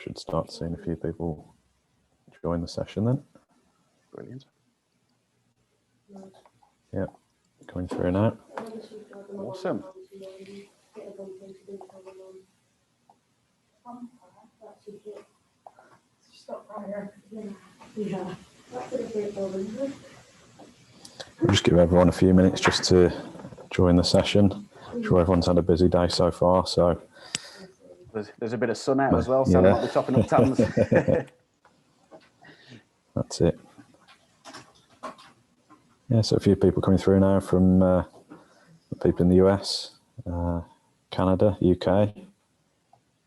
should start seeing a few people join the session then. Brilliant. Yeah, coming through now. Awesome. We'll just give everyone a few minutes just to join the session. I'm sure everyone's had a busy day so far, so there's a bit of sun out as well, so I might be topping up tons. That's it. Yeah, so a few people coming through now from people in the US, Canada, UK.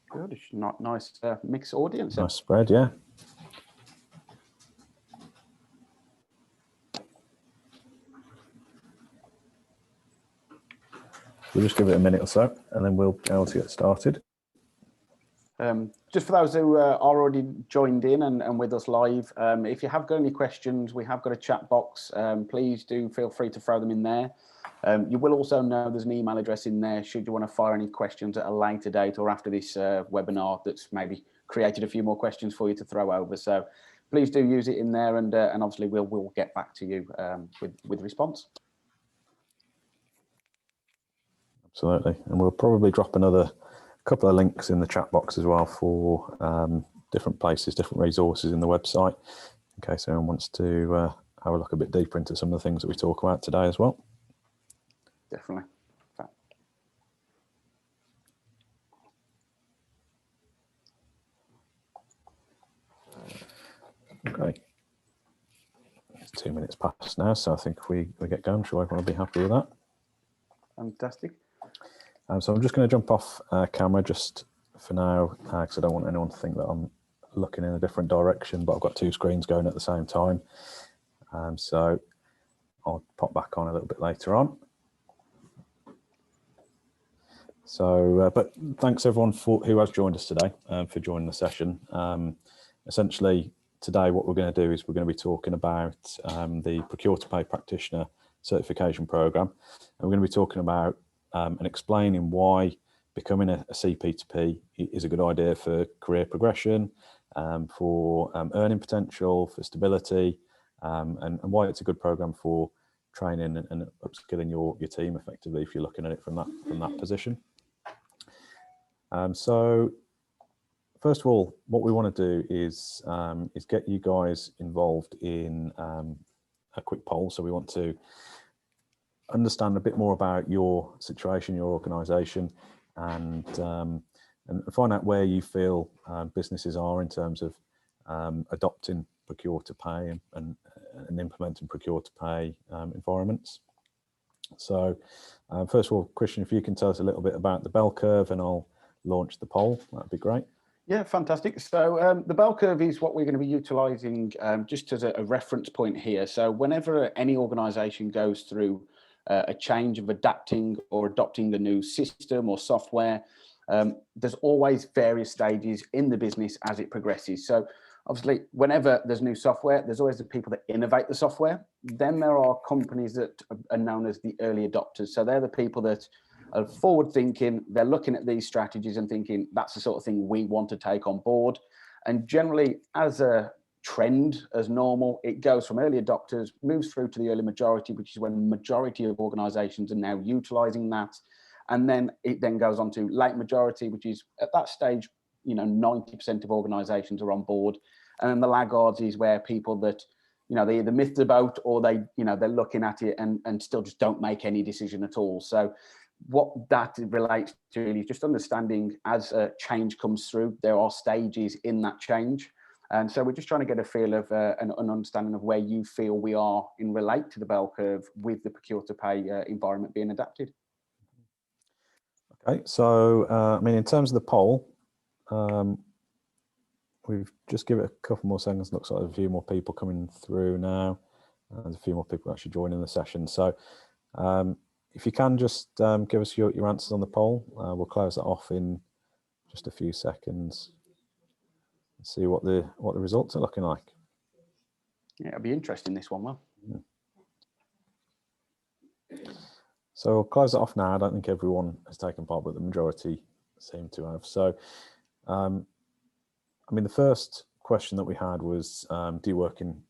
Good, it's not nice mixed audience. Nice spread, yeah. We'll just give it a minute or so, and then we'll be able to get started. Just for those who are already joined in and with us live, if you have got any questions, we have got a chat box. Please do feel free to throw them in there. You will also know there's an email address in there should you want to fire any questions at a later date or after this webinar that's maybe created a few more questions for you to throw over. So please do use it in there, and obviously we'll get back to you with response. Absolutely, and we'll probably drop another couple of links in the chat box as well for different places, different resources in the website, in case anyone wants to have a look a bit deeper into some of the things that we talk about today as well. Definitely. Okay. It's 2 minutes past now, so I think we get going. Sure, everyone will be happy with that. Fantastic. So I'm just going to jump off camera just for now, because I don't want anyone to think that I'm looking in a different direction, but I've got two screens going at the same time. So I'll pop back on a little bit later on. So, but thanks everyone who has joined us today for joining the session. Essentially, today what we're going to do is we're going to be talking about the Procure-to-Pay Practitioner Certification Program. And we're going to be talking about and explaining why becoming a CP2P is a good idea for career progression, for earning potential, for stability, and why it's a good program for training and upskilling your team effectively if you're looking at it from that position. So first of all, what we want to do is get you guys involved in a quick poll. So we want to understand a bit more about your situation, your organisation, and find out where you feel businesses are in terms of adopting Procure-to-Pay and implementing Procure-to-Pay environments. So first of all, Christian, if you can tell us a little bit about the bell curve, and I'll launch the poll, that'd be great. Yeah, fantastic. So the bell curve is what we're going to be utilising just as a reference point here. So whenever any organisation goes through a change of adapting or adopting the new system or software, there's always various stages in the business as it progresses. So obviously, whenever there's new software, there's always the people that innovate the software. Then there are companies that are known as the early adopters. So they're the people that are forward thinking. They're looking at these strategies and thinking that's the sort of thing we want to take on board. And generally, as a trend, as normal, it goes from early adopters, moves through to the early majority, which is when the majority of organizations are now utilizing that. And then it then goes on to late majority, which is at that stage, 90% of organizations are on board. And then the laggards is where people that, they either missed the boat or they're looking at it and still just don't make any decision at all. So what that relates to really is just understanding as a change comes through, there are stages in that change. And so we're just trying to get a feel of an understanding of where you feel we are in relate to the bell curve with the Procure-to-Pay environment being adapted. Okay, so in terms of the poll, we've just give it a couple more seconds. Looks like there's a few more people coming through now. There's a few more people actually joining the session. So if you can just give us your answers on the poll, we'll close that off in just a few seconds and see what the results are looking like. Yeah, it'll be interesting, this one, Will. So we'll close it off now. I don't think everyone has taken part, but the majority seem to have. So I mean, the first question that we had was, do you work in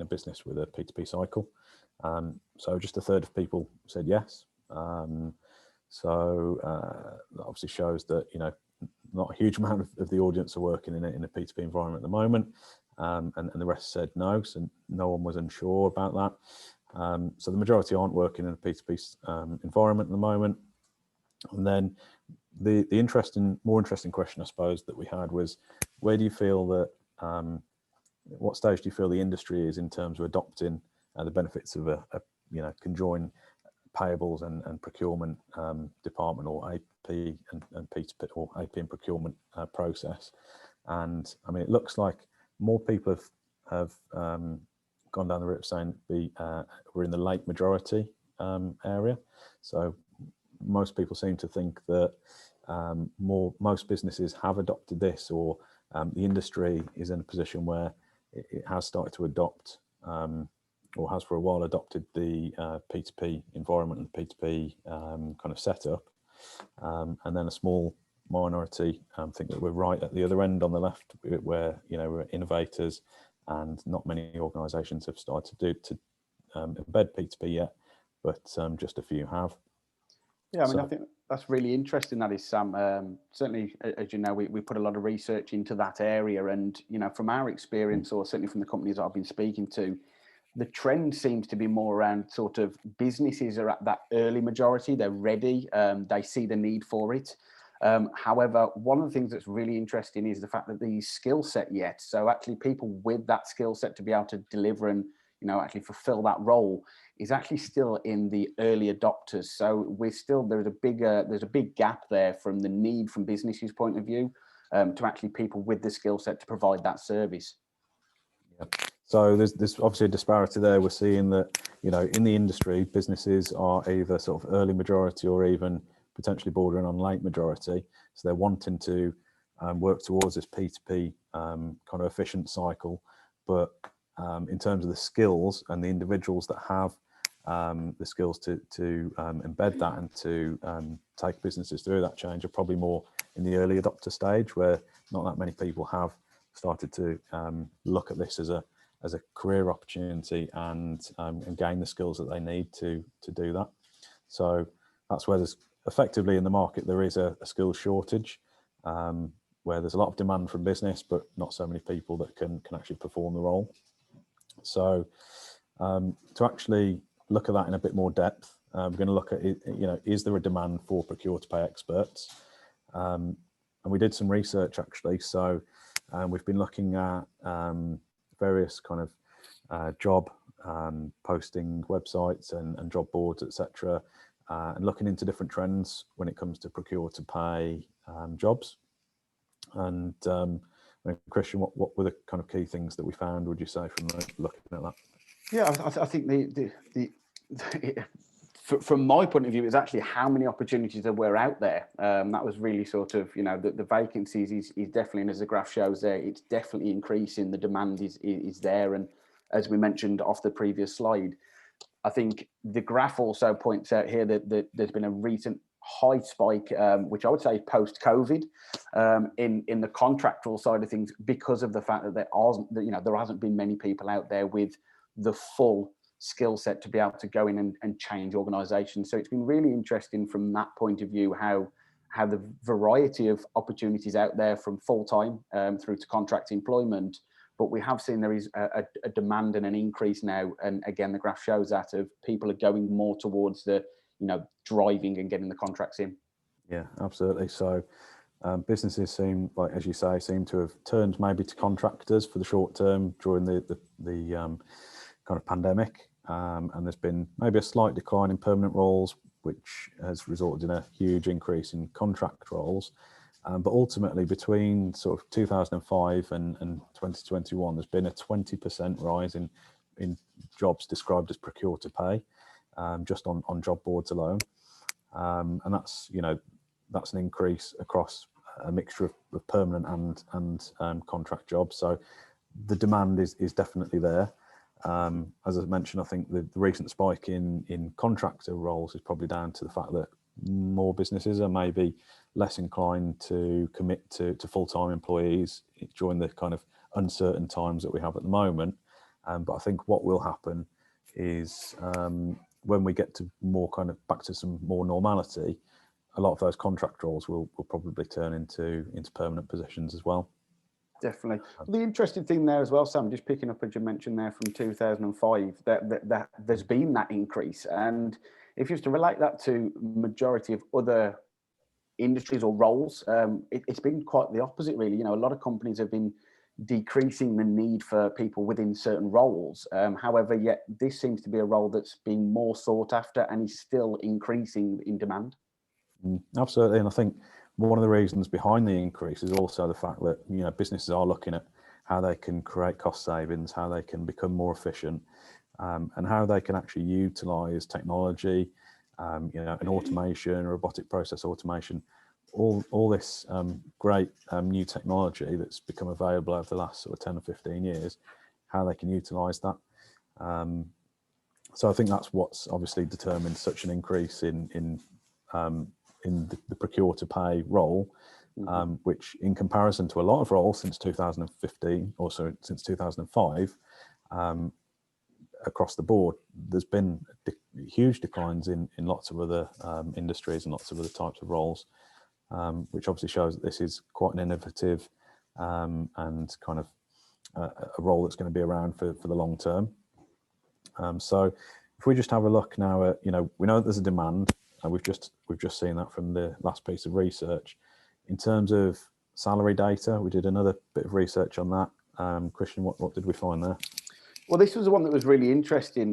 a business with a P2P cycle? So just a third of people said yes. So that obviously shows that, you know, not a huge amount of the audience are working in a P2P environment at the moment. And the rest said no, so no one was unsure about that. So the majority aren't working in a P2P environment at the moment. And then the more interesting question, I suppose, that we had was, where do you feel that, what stage do you feel the industry is in terms of adopting the benefits of a you know, conjoined payables and procurement department, or AP and P2P, or AP and procurement process? And I mean, it looks like more people have gone down the route of saying we're in the late majority area. So most people seem to think that most businesses have adopted this, or the industry is in a position where it has started to adopt, or has for a while adopted, the P2P environment and P2P kind of setup. And then a small minority think that we're right at the other end on the left, where, you know, we're innovators, and not many organisations have started to embed P2P yet, but just a few have. Yeah, I mean, I think that's really interesting, that is, Sam. Certainly, as you know, we put a lot of research into that area, and, you know, from our experience, or certainly from the companies that I've been speaking to, the trend seems to be more around sort of businesses are at that early majority. They're ready. They see the need for it. However, one of the things that's really interesting is the fact that the skill set yet. So actually people with that skill set to be able to deliver and, you know, actually fulfill that role is actually still in the early adopters. So we're still, there's a big gap there from the need from businesses' point of view to actually people with the skill set to provide that service. Yeah. So there's obviously a disparity there. We're seeing that, you know, in the industry, businesses are either sort of early majority or even potentially bordering on late majority. So they're wanting to work towards this P2P kind of efficient cycle. But in terms of the skills and the individuals that have the skills to embed that and to take businesses through that change are probably more in the early adopter stage, where not that many people have started to look at this as a career opportunity and gain the skills that they need to do that. So that's where there's effectively in the market there is a skills shortage, where there's a lot of demand from business, but not so many people that can actually perform the role. So to actually look at that in a bit more depth, we're going to look at, you know, is there a demand for procure-to-pay experts? And we did some research actually. So we've been looking at various kind of job posting websites and job boards, etc., and looking into different trends when it comes to procure-to-pay jobs. And Christian, what were the kind of key things that we found, would you say, from looking at that? Yeah, I think from my point of view, it's actually how many opportunities there were out there. That was really sort of, you know, the vacancies is definitely, and as the graph shows there, it's definitely increasing. The demand is there. And as we mentioned off the previous slide, I think the graph also points out here that there's been a recent high spike, which I would say post-COVID, in the contractual side of things, because of the fact that there hasn't been many people out there with the full skill set to be able to go in and change organizations. So it's been really interesting from that point of view, how the variety of opportunities out there from full-time through to contract employment. But we have seen there is a demand and an increase now. And again, the graph shows that of people are going more towards the, you know, driving and getting the contracts in. Yeah, absolutely. So businesses seem, like, as you say, seem to have turned maybe to contractors for the short term during the kind of pandemic. And there's been maybe a slight decline in permanent roles, which has resulted in a huge increase in contract roles. But ultimately, between sort of 2005 and 2021, there's been a 20% rise in jobs described as procure-to-pay, just on job boards alone. And that's, you know, that's an increase across a mixture of permanent and contract jobs. So the demand is definitely there. As I mentioned, I think the recent spike in contractor roles is probably down to the fact that more businesses are maybe less inclined to commit to full-time employees during the kind of uncertain times that we have at the moment. But I think what will happen is when we get to more kind of back to some more normality, a lot of those contract roles will probably turn into permanent positions as well. Definitely. The interesting thing there as well, Sam, just picking up as you mentioned there from 2005, that there's been that increase. And if you was to relate that to majority of other industries or roles, it's been quite the opposite, really. You know, a lot of companies have been decreasing the need for people within certain roles. However, yet this seems to be a role that's being more sought after and is still increasing in demand. Absolutely. And I think one of the reasons behind the increase is also the fact that, you know, businesses are looking at how they can create cost savings, how they can become more efficient, and how they can actually utilize technology, you know, and automation, robotic process automation, all this great new technology that's become available over the last sort of 10 or 15 years, how they can utilize that. So I think that's what's obviously determined such an increase in the procure-to-pay role, which in comparison to a lot of roles since 2015, also since 2005, across the board, there's been huge declines in lots of other industries and lots of other types of roles, which obviously shows that this is quite an innovative and kind of a role that's going to be around for the long term. So if we just have a look now at, you know, we know that there's a demand. We've just seen that from the last piece of research. In terms of salary data, we did another bit of research on that. Christian, what did we find there? Well, this was the one that was really interesting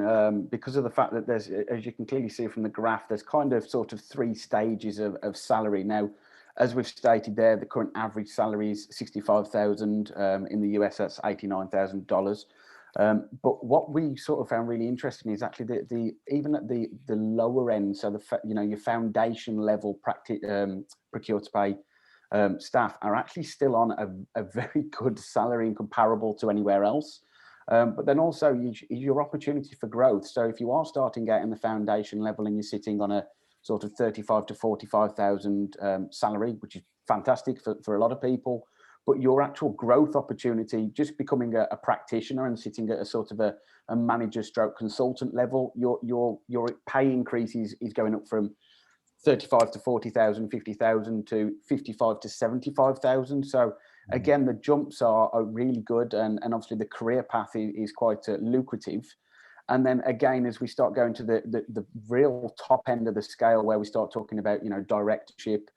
because of the fact that there's, as you can clearly see from the graph, there's kind of sort of three stages of salary. Now, as we've stated there, the current average salary is $65,000 in the US. That's $89,000. But what we sort of found really interesting is actually the even at the lower end, so you know, your foundation level procure-to-pay staff are actually still on a very good salary and comparable to anywhere else. But then also your opportunity for growth. So if you are starting out in the foundation level and you're sitting on a sort of 35 to 45,000 salary, which is fantastic for a lot of people, but your actual growth opportunity, just becoming a practitioner and sitting at a sort of a manager stroke consultant level, your pay increase is going up from 35 to 40,000, 50,000 to 55 to 75,000. So again, the jumps are really good, and obviously the career path is quite lucrative. And then again, as we start going to the real top end of the scale, where we start talking about, you know, directorship,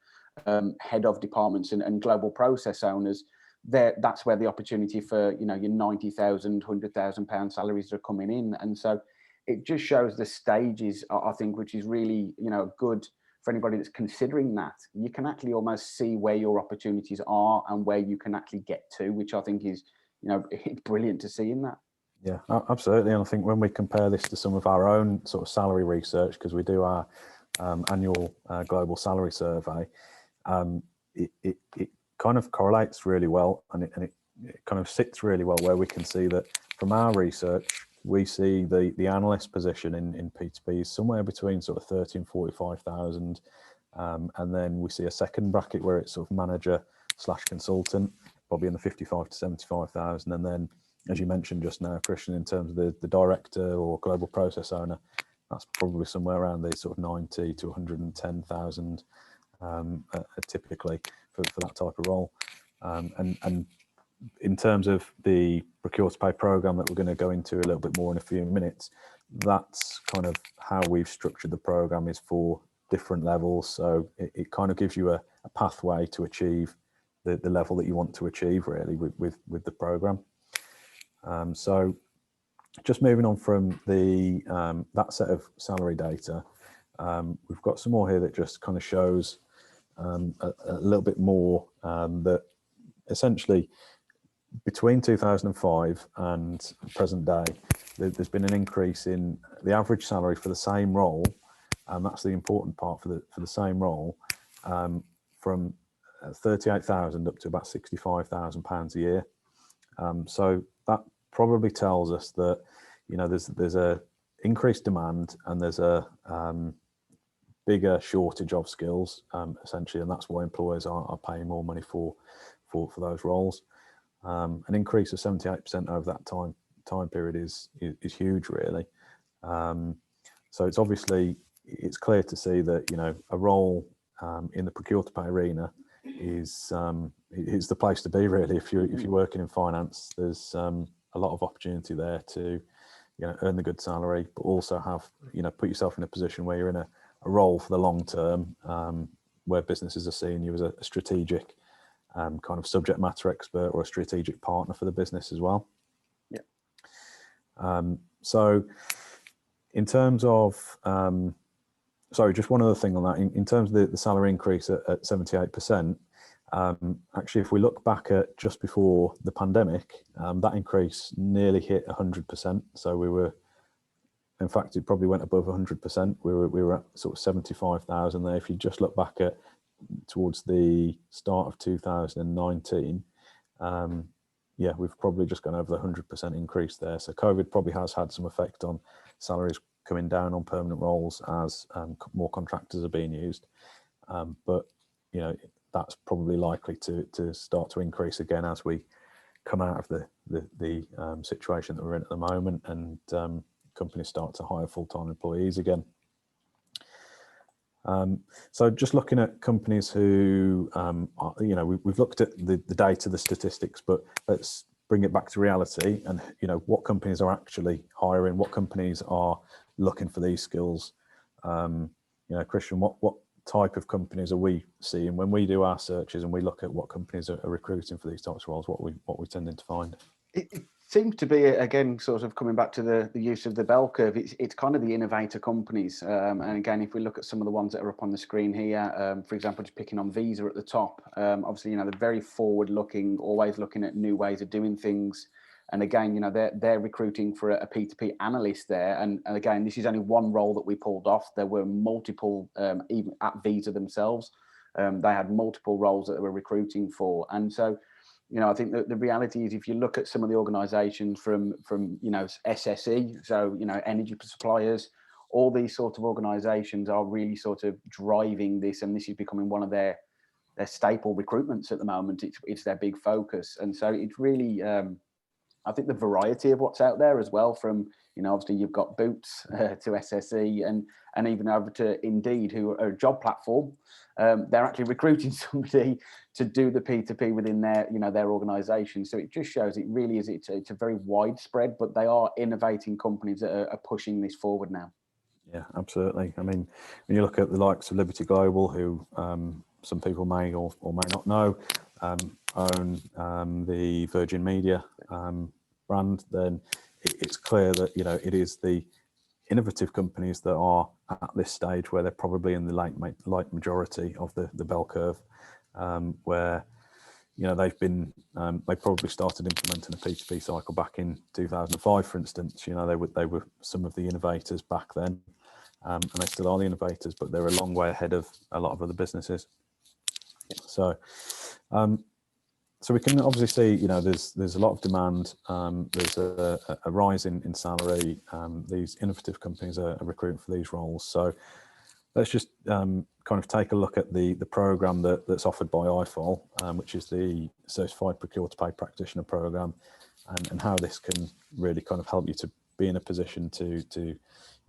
head of departments and global process owners, that's where the opportunity for, you know, your 90,000, 100,000 pound salaries are coming in. And so it just shows the stages, I think, which is really, you know, good for anybody that's considering that. You can actually almost see where your opportunities are and where you can actually get to, which I think is, you know, brilliant to see in that. Yeah, absolutely. And I think when we compare this to some of our own sort of salary research, because we do our annual global salary survey, it kind of correlates really well, and it kind of sits really well, where we can see that from our research, we see the analyst position in P2P is somewhere between sort of 30 and 45,000. And then we see a second bracket where it's sort of manager / consultant, probably in the 55 to 75,000. And then, as you mentioned just now, Christian, in terms of the director or global process owner, that's probably somewhere around the sort of 90 to 110,000 typically for that type of role. And in terms of the Procure-to-Pay program that we're going to go into a little bit more in a few minutes, that's kind of how we've structured the program, is for different levels. So it kind of gives you a pathway to achieve the level that you want to achieve, really, with the program. So just moving on from the that set of salary data, we've got some more here that just kind of shows a little bit more that essentially between 2005 and present day, there's been an increase in the average salary for the same role, and that's the important part for the same role, from 38,000 up to about 65,000 pounds a year. So that probably tells us that, you know, there's a increased demand, and there's a bigger shortage of skills, essentially, and that's why employers are paying more money for those roles. An increase of 78% over that time period is huge, really. So it's obviously, it's clear to see that, you know, a role in the procure-to-pay arena is the place to be, really. If you're working in finance, there's a lot of opportunity there to, you know, earn the good salary, but also have, you know, put yourself in a position where you're in a role for the long term, where businesses are seeing you as a strategic kind of subject matter expert or a strategic partner for the business as well. Yeah. So in terms of, sorry, just one other thing on that, in terms of the salary increase at 78%, actually, if we look back at just before the pandemic, that increase nearly hit 100%. So we were, in fact, it probably went above 100%. We were at sort of 75,000 there. If you just look back at towards the start of 2019, yeah, we've probably just gone over the 100% increase there. So COVID probably has had some effect on salaries coming down on permanent roles as more contractors are being used. But, you know, that's probably likely to start to increase again as we come out of the situation that we're in at the moment, and companies start to hire full-time employees again. So just looking at companies who, you know, we've looked at the data, the statistics, but let's bring it back to reality and, you know, what companies are actually hiring, what companies are looking for these skills. You know, Christian, what type of companies are we seeing when we do our searches and we look at what companies are recruiting for these types of roles? What we tending to find? It seems to be, again, sort of coming back to the use of the bell curve. It's kind of the innovator companies, and again, if we look at some of the ones that are up on the screen here, for example, just picking on Visa at the top, obviously, you know, they're very forward-looking, always looking at new ways of doing things. And again, you know, they're recruiting for a P2P analyst there. And again, this is only one role that we pulled off. There were multiple, even at Visa themselves, they had multiple roles that they were recruiting for. And so, you know, I think that the reality is, if you look at some of the organisations from you know, SSE, so, you know, energy suppliers, all these sort of organisations are really sort of driving this, and this is becoming one of their staple recruitments at the moment. It's their big focus, and so it's really, I think the variety of what's out there as well, from, you know, obviously you've got Boots to SSE and even over to Indeed, who are a job platform. They're actually recruiting somebody to do the P2P within their, you know, their organisation. So it just shows it really is, it's a very widespread, but they are innovating companies that are pushing this forward now. Yeah, absolutely. I mean, when you look at the likes of Liberty Global, who some people may or may not know, own the Virgin Media brand, then it's clear that, you know, it is the innovative companies that are at this stage where they're probably in the light majority of the bell curve, where, you know, they probably started implementing a P2P cycle back in 2005, for instance. You know, they were some of the innovators back then, and they still are the innovators, but they're a long way ahead of a lot of other businesses. So, so we can obviously see, you know, there's a lot of demand. There's a rise in salary. These innovative companies are recruiting for these roles. So let's just kind of take a look at the program that's offered by IFOL, which is the Certified Procure-to-Pay Practitioner Program, and how this can really kind of help you to be in a position to you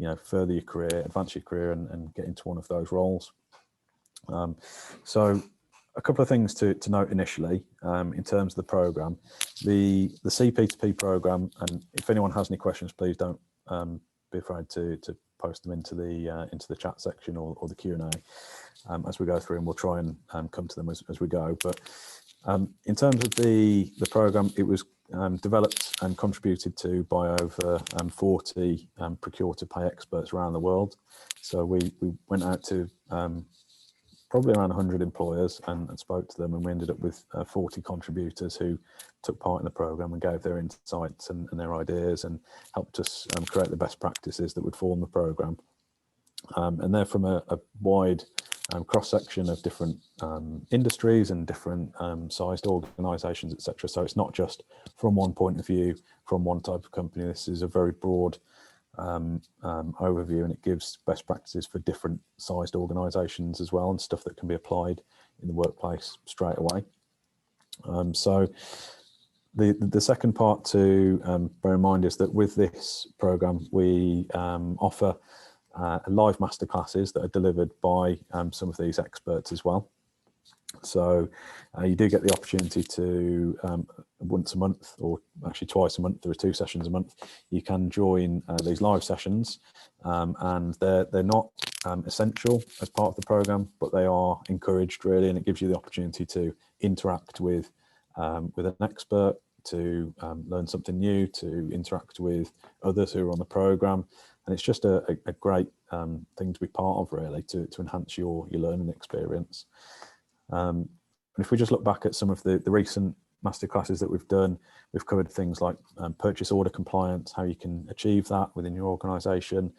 know, further your career, advance your career, and get into one of those roles. So a couple of things to note initially, in terms of the program, the CP2P program, and if anyone has any questions, please don't be afraid to post them into the chat section or the Q&A as we go through, and we'll try and come to them as we go. But in terms of the program, it was developed and contributed to by over 40 procure-to-pay experts around the world. So we went out to probably around 100 employers and spoke to them, and we ended up with 40 contributors who took part in the program and gave their insights and their ideas and helped us create the best practices that would form the program. And they're from a wide cross-section of different industries and different sized organisations, etc. So it's not just from one point of view, from one type of company. This is a very broad overview, and it gives best practices for different sized organisations as well, and stuff that can be applied in the workplace straight away. So the second part to bear in mind is that with this programme we offer live masterclasses that are delivered by some of these experts as well. So you do get the opportunity to once a month, or actually twice a month, there are 2 sessions a month, you can join these live sessions, and they're not essential as part of the programme, but they are encouraged really, and it gives you the opportunity to interact with an expert, to learn something new, to interact with others who are on the programme, and it's just a great thing to be part of really, to enhance your learning experience. And if we just look back at some of the recent masterclasses that we've done, we've covered things like purchase order compliance, how you can achieve that within your organisation,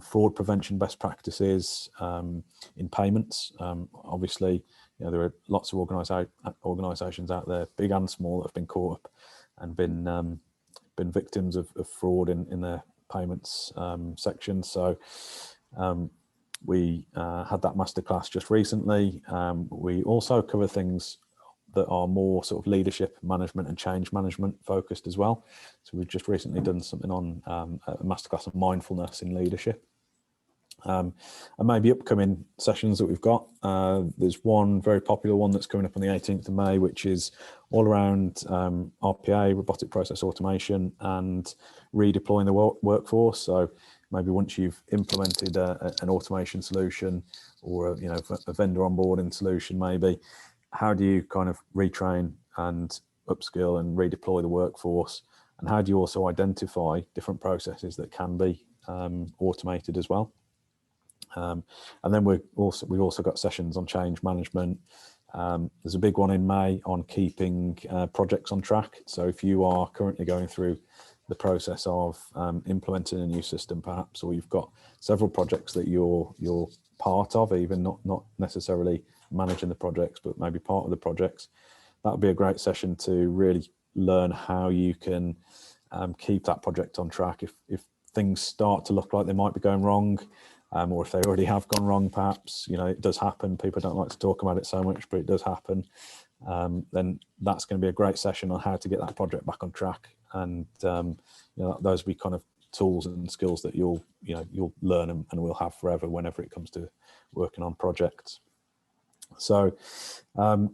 fraud prevention best practices in payments. Obviously, there are lots of organisations out there, big and small, that have been caught up and been victims of fraud in their payments section. So we had that masterclass just recently. We also cover things that are more sort of leadership management and change management focused as well. So we've just recently done something on a masterclass on mindfulness in leadership. And maybe upcoming sessions that we've got. There's one very popular one that's coming up on the 18th of May, which is all around RPA, robotic process automation, and redeploying the workforce. So maybe once you've implemented an automation solution, or a vendor onboarding solution, maybe how do you kind of retrain and upskill and redeploy the workforce, and how do you also identify different processes that can be automated as well? And then we've also got sessions on change management. There's a big one in May on keeping projects on track. So if you are currently going through the process of implementing a new system, perhaps, or you've got several projects that you're part of, even not necessarily managing the projects, but maybe part of the projects, that would be a great session to really learn how you can keep that project on track. If things start to look like they might be going wrong, or if they already have gone wrong, perhaps, it does happen. People don't like to talk about it so much, but it does happen. Then that's going to be a great session on how to get that project back on track. And those will be kind of tools and skills that you'll learn and will have forever whenever it comes to working on projects. So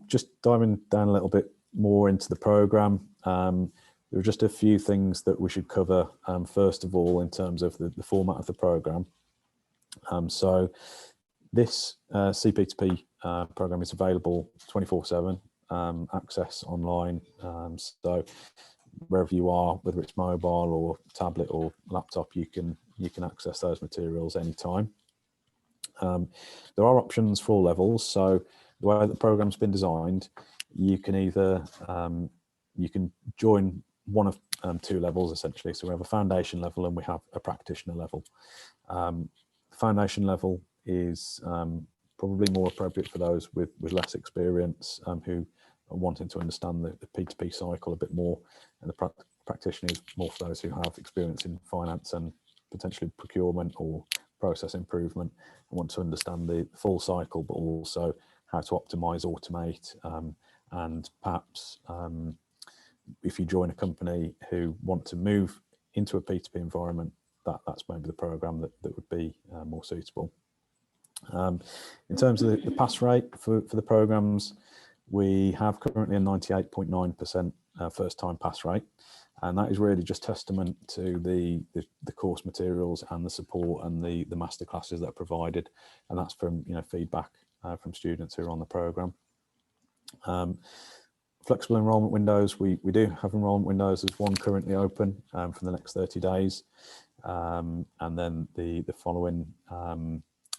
just diving down a little bit more into the program, there are just a few things that we should cover first of all in terms of the format of the program. So this CP2P program is available 24/7, access online. So wherever you are, whether it's mobile or tablet or laptop, you can access those materials anytime. There are options for all levels. So the way the program's been designed, you can either you can join one of 2 levels essentially. So we have a foundation level and we have a practitioner level. Foundation level is probably more appropriate for those with less experience, who are wanting to understand the P2P cycle a bit more, and the practitioner is more for those who have experience in finance and potentially procurement or process improvement, and want to understand the full cycle, but also how to optimize, automate, and perhaps if you join a company who want to move into a P2P environment, that's maybe the program that would be more suitable. In terms of the pass rate for the programs, we have currently a 98.9% first time pass rate, and that is really just testament to the course materials and the support and the masterclasses that are provided, and that's from feedback from students who are on the program. Flexible enrolment windows, we do have enrolment windows. There's one currently open for the next 30 days. And then the following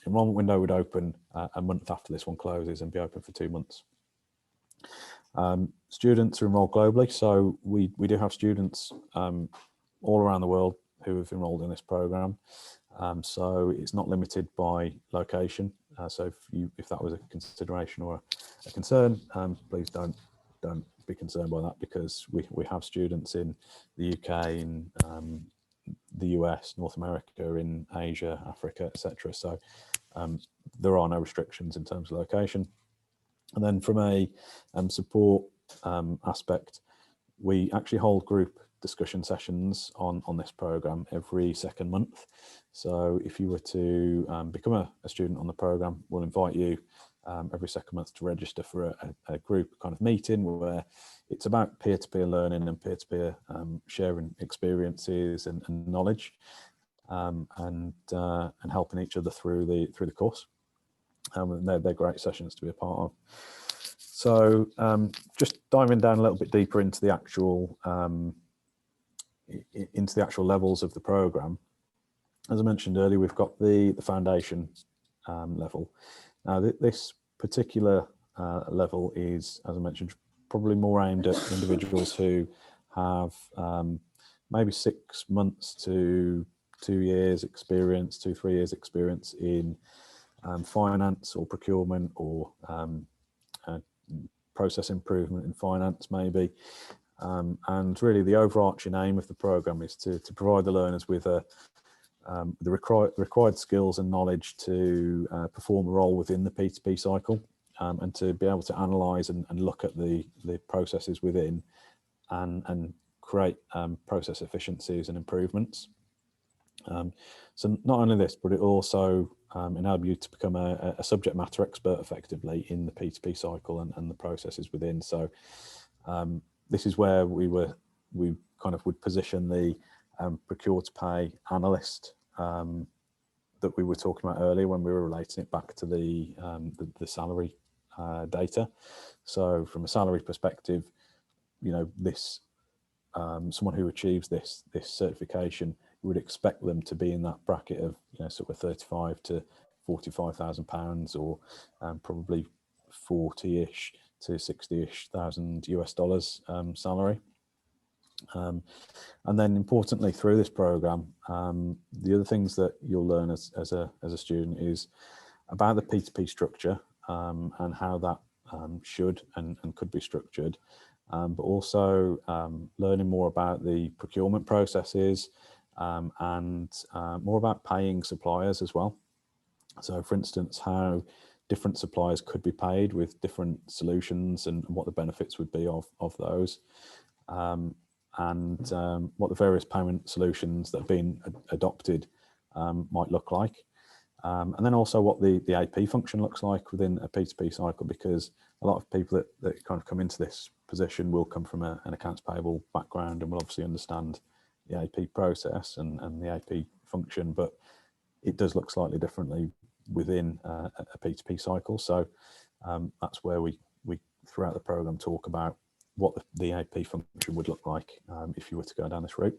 enrolment window would open a month after this one closes and be open for 2 months. Students are enrolled globally, so we do have students all around the world who have enrolled in this program. So it's not limited by location. So if that was a consideration or a concern, please don't be concerned by that, because we have students in the UK, in the US, North America, in Asia, Africa, etc. So there are no restrictions in terms of location. And then from a support aspect, we actually hold group discussion sessions on this program every second month. So if you were to become a student on the program, we'll invite you every second month to register for a group kind of meeting where it's about peer-to-peer learning and peer-to-peer sharing experiences and knowledge, and helping each other through the course. And they're great sessions to be a part of. So just diving down a little bit deeper into the actual levels of the program. As I mentioned earlier, we've got the foundation level. Now this particular level is, as I mentioned, probably more aimed at individuals who have maybe 6 months to 2 years experience, 2-3 years experience in finance or procurement or process improvement in finance maybe. And really the overarching aim of the program is to provide the learners with the required skills and knowledge to perform a role within the P2P cycle, and to be able to analyse and look at the processes within and create process efficiencies and improvements. So not only this, but it also enable you to become a subject matter expert effectively in the P2P cycle and the processes within. So this is where we kind of would position the Procure-to-Pay analyst that we were talking about earlier when we were relating it back to the salary data. So from a salary perspective, you know, this someone who achieves this certification, you would expect them to be in that bracket of, you know, sort of 35 to 45,000 pounds, or probably 40-ish to 60-ish thousand US dollars salary. And then importantly through this program, the other things that you'll learn as a student is about the P2P structure, and how that should and could be structured, but also learning more about the procurement processes, and more about paying suppliers as well. So for instance, how different suppliers could be paid with different solutions and what the benefits would be of those. And what the various payment solutions that have been adopted might look like. And then also what the AP function looks like within a P2P cycle, because a lot of people that kind of come into this position will come from an accounts payable background and will obviously understand the AP process and the AP function, but it does look slightly differently within a P2P cycle. So that's where we throughout the program talk about what the AP function would look like if you were to go down this route.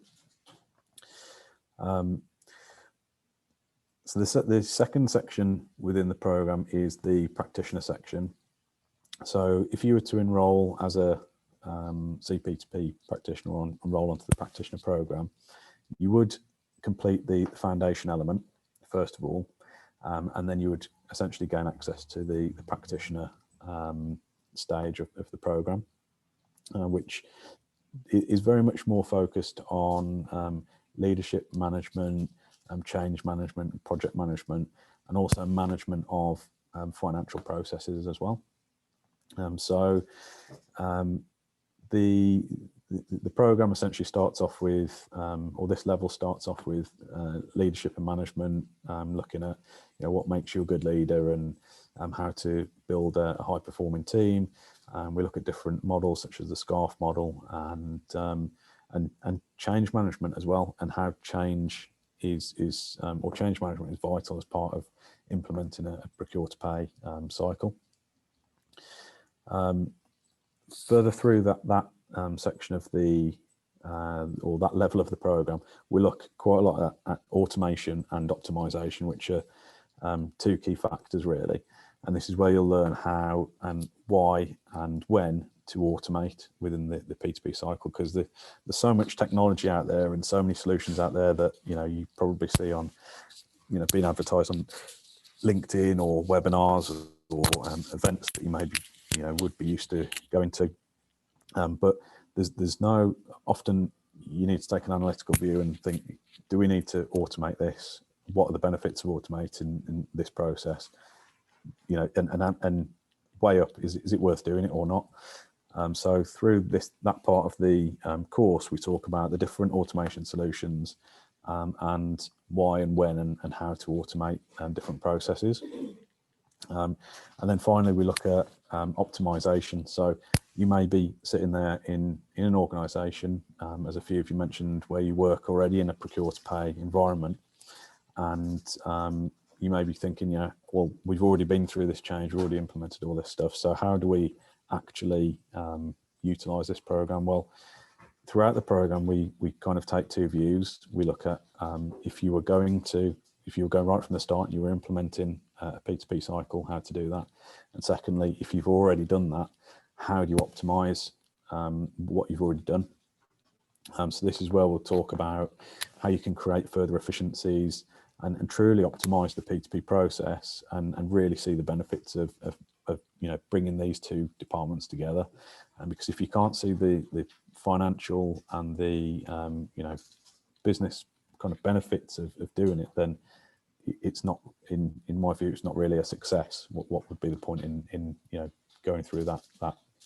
So the second section within the program is the practitioner section. So if you were to enrol as a CP2P practitioner or enrol onto the practitioner program, you would complete the foundation element first of all, and then you would essentially gain access to the practitioner stage of the program, which is very much more focused on leadership management, change management, project management, and also management of financial processes as well. So the program essentially starts off with, or this level starts off with leadership and management, looking at, you know, what makes you a good leader and how to build a high performing team. We look at different models such as the SCARF model and change management as well, and how change or change management is vital as part of implementing a procure-to-pay cycle. Further through that section of the or that level of the program, we look quite a lot at automation and optimization, which are two key factors really. And this is where you'll learn how and why and when to automate within the P2P cycle, because there's so much technology out there and so many solutions out there that, you know, you probably see on, you know, being advertised on LinkedIn or webinars or events that you maybe, you know, would be used to going to. But there's no, often you need to take an analytical view and think, do we need to automate this? What are the benefits of automating in this process? You know, and weigh up, is it worth doing it or not? So through that part of the course, we talk about the different automation solutions and why and when and how to automate different processes. And then finally, we look at optimization. So you may be sitting there in an organization, as a few of you mentioned, where you work already in a procure-to-pay environment. And you may be thinking, yeah, well, we've already been through this change, we've already implemented all this stuff. So how do we actually utilize this program? Well, throughout the program, we kind of take two views. We look at if you were going right from the start and you were implementing a P2P cycle, how to do that. And secondly, if you've already done that, how do you optimize what you've already done? So this is where we'll talk about how you can create further efficiencies and truly optimize the P2P process and really see the benefits of you know, bringing these two departments together. And because if you can't see the financial and the you know, business kind of benefits of doing it, then it's not, in my view, it's not really a success. What would be the point in you know, going through that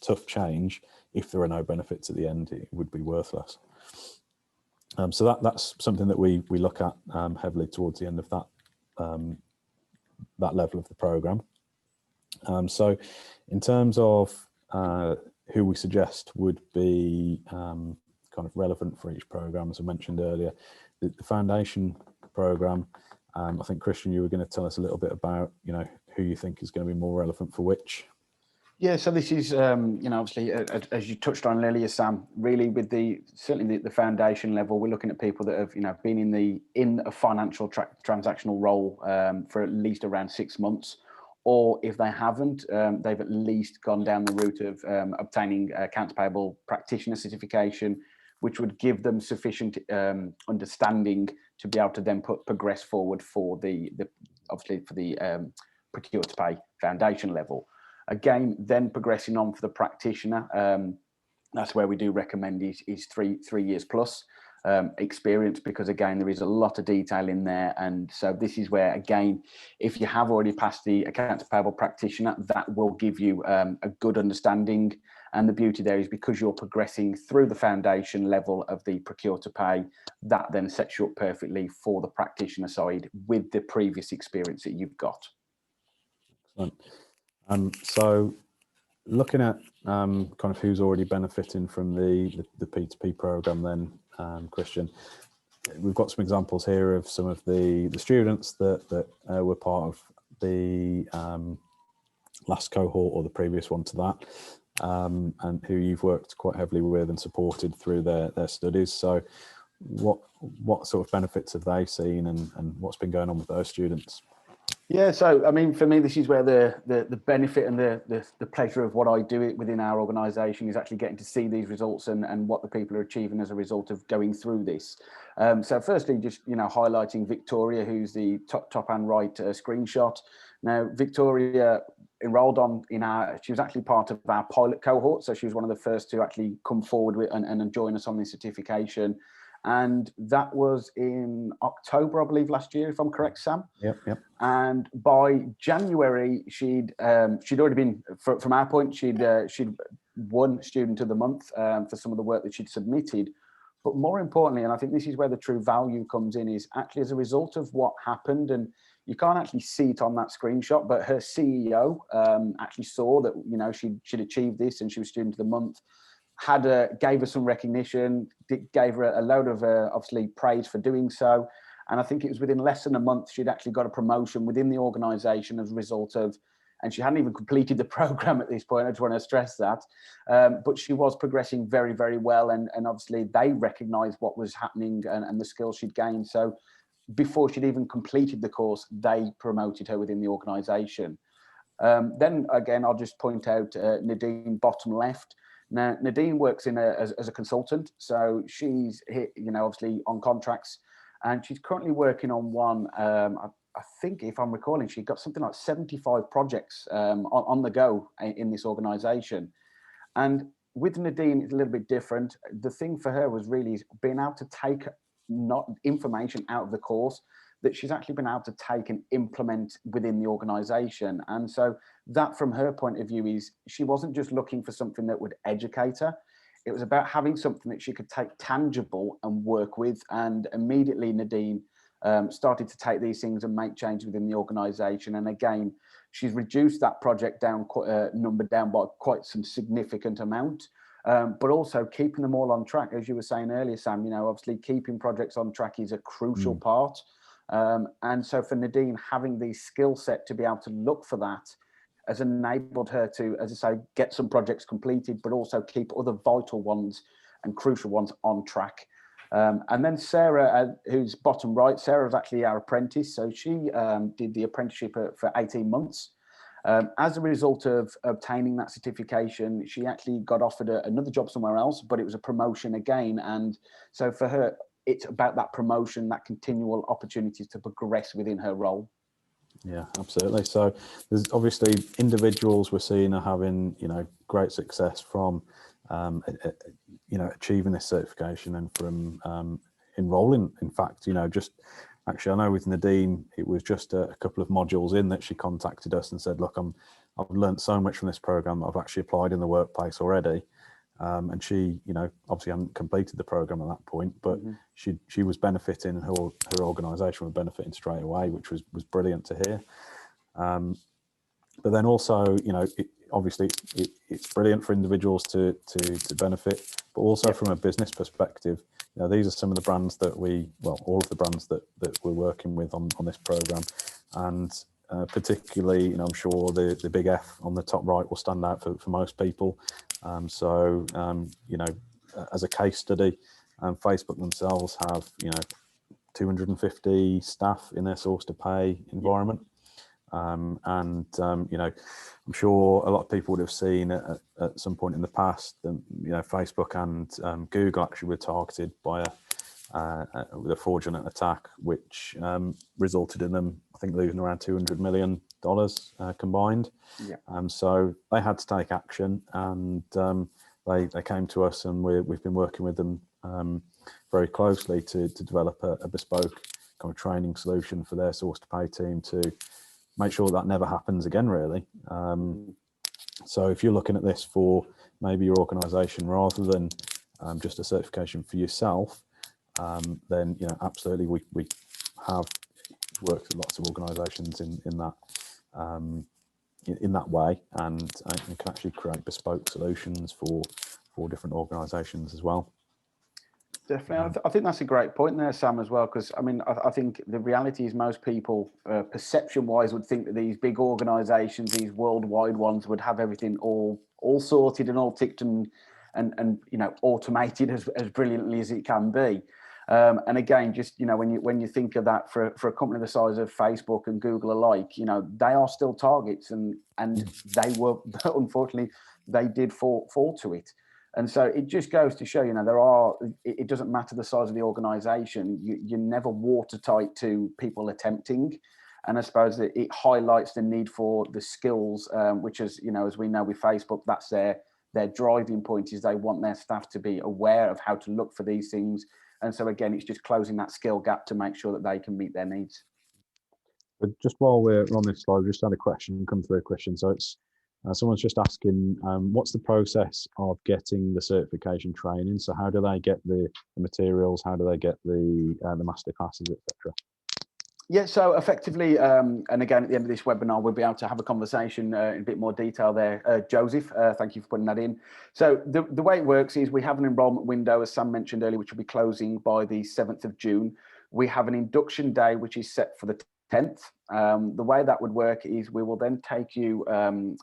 tough change if there are no benefits at the end? It would be worthless. So that's something that we look at heavily towards the end of that level of the program. So in terms of who we suggest would be kind of relevant for each program, as I mentioned earlier, the foundation program, I think, Christian, you were going to tell us a little bit about, you know, who you think is going to be more relevant for which. Yeah, so this is, you know, obviously, as you touched on earlier, Sam, really with certainly the foundation level, we're looking at people that have, you know, been in a financial transactional role for at least around 6 months, or if they haven't, they've at least gone down the route of obtaining accounts payable practitioner certification, which would give them sufficient understanding to be able to then progress forward for obviously for the Procure-to-Pay foundation level. Again, then progressing on for the practitioner, that's where we do recommend is 3 years plus experience, because again, there is a lot of detail in there. And so this is where, again, if you have already passed the accounts payable practitioner, that will give you a good understanding. And the beauty there is because you're progressing through the foundation level of the Procure-to-Pay, that then sets you up perfectly for the practitioner side with the previous experience that you've got. Excellent. So looking at kind of who's already benefiting from the P2P program then, Christian, we've got some examples here of some of the students that were part of the last cohort or the previous one to that, and who you've worked quite heavily with and supported through their studies. So what sort of benefits have they seen, and what's been going on with those students? Yeah, so I mean, for me, this is where the benefit and the pleasure of what I do it within our organisation is actually getting to see these results and what the people are achieving as a result of going through this. So firstly, just, you know, highlighting Victoria, who's the top and right screenshot. Now, Victoria enrolled she was actually part of our pilot cohort, so she was one of the first to actually come forward with and join us on this certification. And that was in October, I believe, last year, if I'm correct, Sam. Yep. And by January, she'd already been, from our point, she'd won Student of the Month for some of the work that she'd submitted. But more importantly, and I think this is where the true value comes in, is actually as a result of what happened, and you can't actually see it on that screenshot, but her CEO actually saw that, you know, she'd achieved this and she was Student of the Month. Gave her some recognition, gave her a load of obviously praise for doing so. And I think it was within less than a month, she'd actually got a promotion within the organisation as a result of, and she hadn't even completed the program at this point, I just want to stress that, but she was progressing very, very well. And obviously they recognised what was happening and the skills she'd gained. So before she'd even completed the course, they promoted her within the organisation. Then again, I'll just point out Nadine, bottom left. Now, Nadine works as a consultant, so she's here, you know, obviously on contracts, and she's currently working on one. I think, if I'm recalling, she got something like 75 projects on the go in this organisation. And with Nadine, it's a little bit different. The thing for her was really being able to take not information out of the course that she's actually been able to take and implement within the organization. And so that, from her point of view, is she wasn't just looking for something that would educate her. It was about having something that she could take tangible and work with. And immediately Nadine started to take these things and make changes within the organization. And again, she's reduced that project down, number down by quite some significant amount, but also keeping them all on track. As you were saying earlier, Sam, you know, obviously keeping projects on track is a crucial part. And so for Nadine, having the skill set to be able to look for that has enabled her to, as I say, get some projects completed, but also keep other vital ones and crucial ones on track. And then Sarah, who's bottom right, Sarah is actually our apprentice. So she did the apprenticeship for 18 months. As a result of obtaining that certification, she actually got offered another job somewhere else, but it was a promotion again. And so for her, it's about that promotion, that continual opportunities to progress within her role. Yeah, absolutely. So there's obviously individuals we're seeing are having, you know, great success from, you know, achieving this certification and from enrolling. In fact, you know, just actually, I know with Nadine, it was just a couple of modules in that she contacted us and said, look, I've learned so much from this program that I've actually applied in the workplace already. And she, you know, obviously hadn't completed the program at that point, but she was benefiting, and her organisation was benefiting straight away, which was brilliant to hear. But then also, you know, obviously it's brilliant for individuals to benefit, but also from a business perspective, you know, these are some of the brands that all of the brands that we're working with on this program, and particularly, you know, I'm sure the big F on the top right will stand out for most people. You know, as a case study, Facebook themselves have, you know, 250 staff in their source-to-pay environment. You know, I'm sure a lot of people would have seen at some point in the past that, you know, Facebook and Google actually were targeted by with a fraudulent attack, which resulted in them, I think, losing around $200 million combined. So they had to take action, and they came to us, and we've been working with them very closely to develop a bespoke kind of training solution for their source-to-pay team to make sure that never happens again, really. So if you're looking at this for maybe your organisation rather than just a certification for yourself, then, you know, absolutely we have worked with lots of organisations in that way, and can actually create bespoke solutions for different organisations as well. Definitely. I think that's a great point there, Sam, as well, because I mean, I think the reality is most people, perception-wise, would think that these big organisations, these worldwide ones, would have everything all sorted and all ticked and you know, automated as brilliantly as it can be. And again, just, you know, when you think of that for a company the size of Facebook and Google alike, you know, they are still targets, and they were, unfortunately, they did fall to it. And so it just goes to show, you know, it doesn't matter the size of the organization, you're never watertight to people attempting. And I suppose that it highlights the need for the skills, which is, you know, as we know with Facebook, that's their driving point, is they want their staff to be aware of how to look for these things. And so again, it's just closing that skill gap to make sure that they can meet their needs. But just while we're on this slide, we just had a question come through. So it's someone's just asking, what's the process of getting the certification training? So how do they get the materials? How do they get the master classes, etc.? Yeah, so effectively, and again, at the end of this webinar, we'll be able to have a conversation in a bit more detail there. Joseph, thank you for putting that in. So the way it works is we have an enrolment window, as Sam mentioned earlier, which will be closing by the 7th of June. We have an induction day, which is set for the 10th. The way that would work is we will then take you,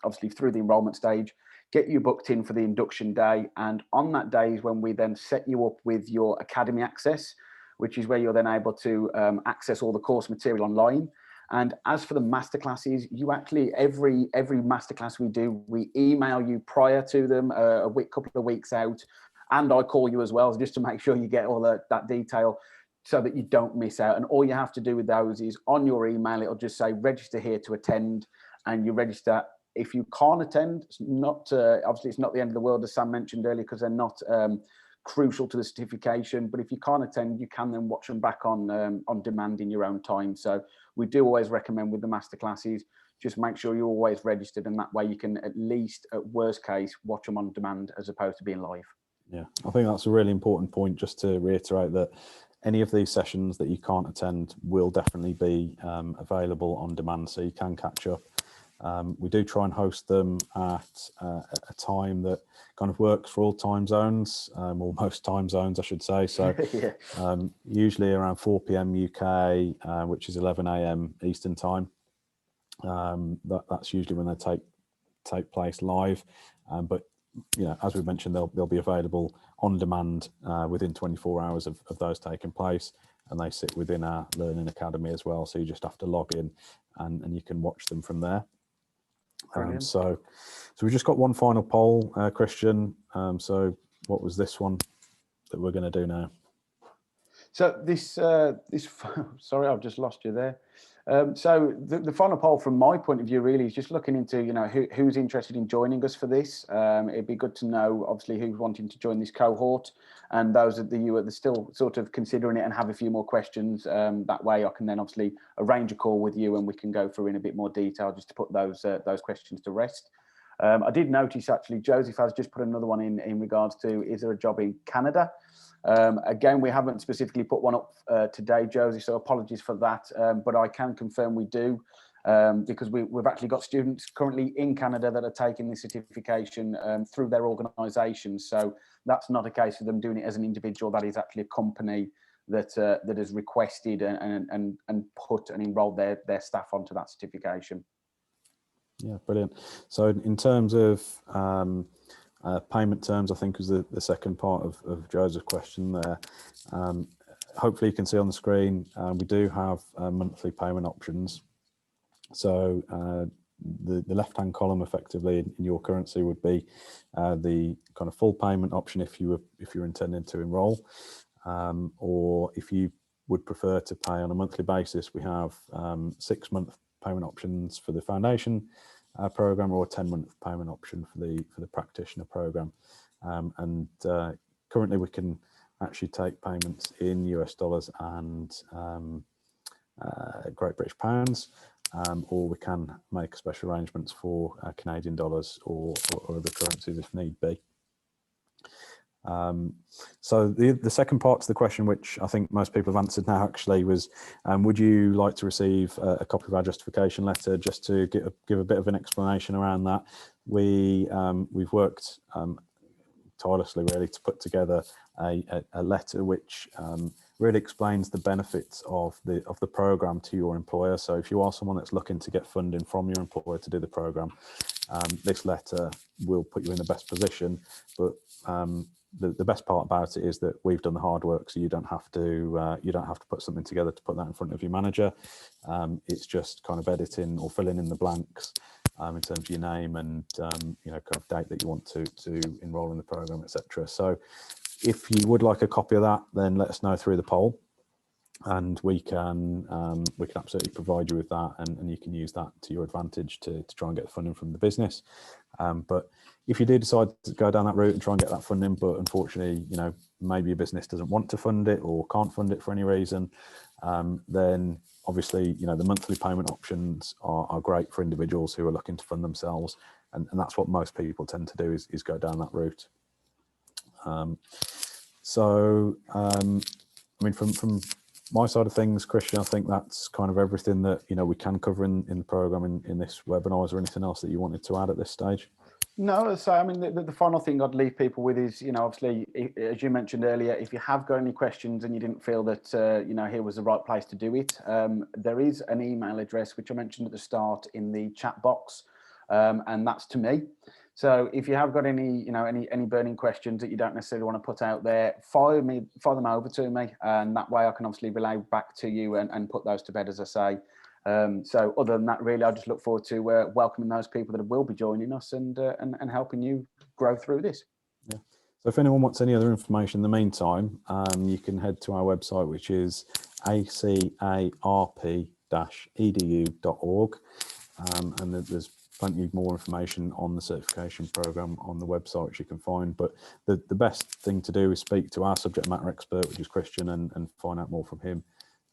obviously, through the enrolment stage, get you booked in for the induction day. And on that day is when we then set you up with your academy access, which is where you're then able to access all the course material online. And as for the masterclasses, you actually, every masterclass we do, we email you prior to them a couple of weeks out. And I call you as well, just to make sure you get all that detail so that you don't miss out. And all you have to do with those is on your email, it'll just say register here to attend, and you register If you can't attend, it's not obviously it's not the end of the world, as Sam mentioned earlier, because they're not crucial to the certification. But if you can't attend, you can then watch them back on demand in your own time. So we do always recommend with the masterclasses, just make sure you're always registered, and that way you can at least, at worst case, watch them on demand as opposed to being live. Yeah, I think that's a really important point, just to reiterate that any of these sessions that you can't attend will definitely be available on demand, so you can catch up. We do try and host them at a time that kind of works for all time zones, or most time zones, I should say. So Yeah. usually around 4 p.m. UK, which is 11 a.m. Eastern time. That's usually when they take place live, but as we mentioned, they'll be available on demand within 24 hours of those taking place, and they sit within our Learning Academy as well. So you just have to log in, and you can watch them from there. So we just got one final poll, Christian. So what was this one that we're going to do now? So this sorry, I've just lost you there. So the final poll from my point of view really is just looking into, who's interested in joining us for this. It'd be good to know, obviously, who's wanting to join this cohort, and those that are still sort of considering it and have a few more questions. That way I can then obviously arrange a call with you and we can go through in a bit more detail just to put those questions to rest. I did notice actually Joseph has just put another one in regards to, is there a job in Canada? Again, we haven't specifically put one up today, Josie, so apologies for that. But I can confirm we do, because we've actually got students currently in Canada that are taking this certification through their organisations. So that's not a case of them doing it as an individual. That is actually a company that has requested and put and enrolled their staff onto that certification. Yeah, brilliant. So in terms of payment terms, I think was the second part of Joseph's question there. Hopefully you can see on the screen, we do have monthly payment options. So the left-hand column effectively in your currency would be the kind of full payment option if you're intending to enrol, or if you would prefer to pay on a monthly basis, we have 6-month payment options for the foundation program, or a 10-month payment option for the practitioner program. And currently we can actually take payments in US dollars and Great British pounds, or we can make special arrangements for Canadian dollars or other currencies if need be. So the second part to the question, which I think most people have answered now actually, was would you like to receive a copy of our justification letter? Just to give a bit of an explanation around that. We've worked tirelessly really to put together a letter which really explains the benefits of the program to your employer. So if you are someone that's looking to get funding from your employer to do the program, this letter will put you in the best position. But the best part about it is that we've done the hard work, so you don't have to put something together to put that in front of your manager. It's just kind of editing or filling in the blanks in terms of your name and kind of date that you want to enrol in the program, etc. So if you would like a copy of that, then let us know through the poll, and we can absolutely provide you with that, and you can use that to your advantage to try and get the funding from the business. But if you do decide to go down that route and try and get that funding, but unfortunately, maybe your business doesn't want to fund it or can't fund it for any reason, then obviously, the monthly payment options are great for individuals who are looking to fund themselves, and that's what most people tend to do is go down that route. I mean, from my side of things, Christian, I think that's kind of everything that we can cover in the program in this webinar. Is there anything else that you wanted to add at this stage? No, so I mean, the final thing I'd leave people with is, obviously, as you mentioned earlier, if you have got any questions and you didn't feel that, here was the right place to do it, there is an email address, which I mentioned at the start in the chat box, and that's to me. So if you have got any, any burning questions that you don't necessarily want to put out there, fire them over to me, and that way I can obviously relay back to you and put those to bed, as I say. So other than that, really, I just look forward to welcoming those people that will be joining us and helping you grow through this. Yeah. So if anyone wants any other information in the meantime, you can head to our website, which is acarp-edu.org, and there's plenty more information on the certification program on the website, which you can find. But the best thing to do is speak to our subject matter expert, which is Christian, and find out more from him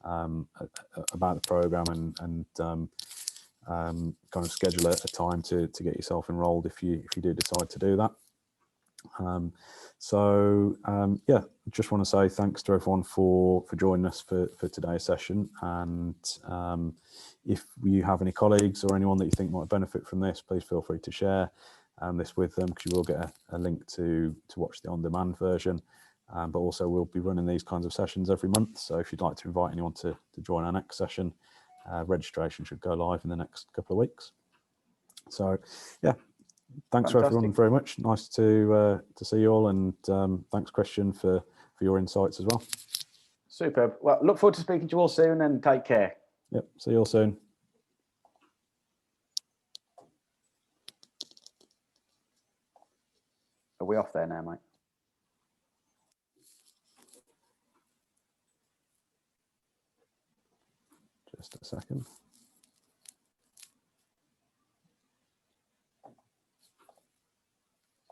about the program, and kind of schedule a time to get yourself enrolled if you do decide to do that. Yeah, just want to say thanks to everyone for joining us for today's session. And if you have any colleagues or anyone that you think might benefit from this, please feel free to share this with them, because you will get a link to watch the on-demand version. But also we'll be running these kinds of sessions every month. So if you'd like to invite anyone to join our next session, registration should go live in the next couple of weeks. So yeah, thanks for everyone very much. Nice to see you all, and thanks Christian for your insights as well. Superb. Well, look forward to speaking to you all soon, and take care. Yep, see you all soon. Are we off there now, mate? Just a second.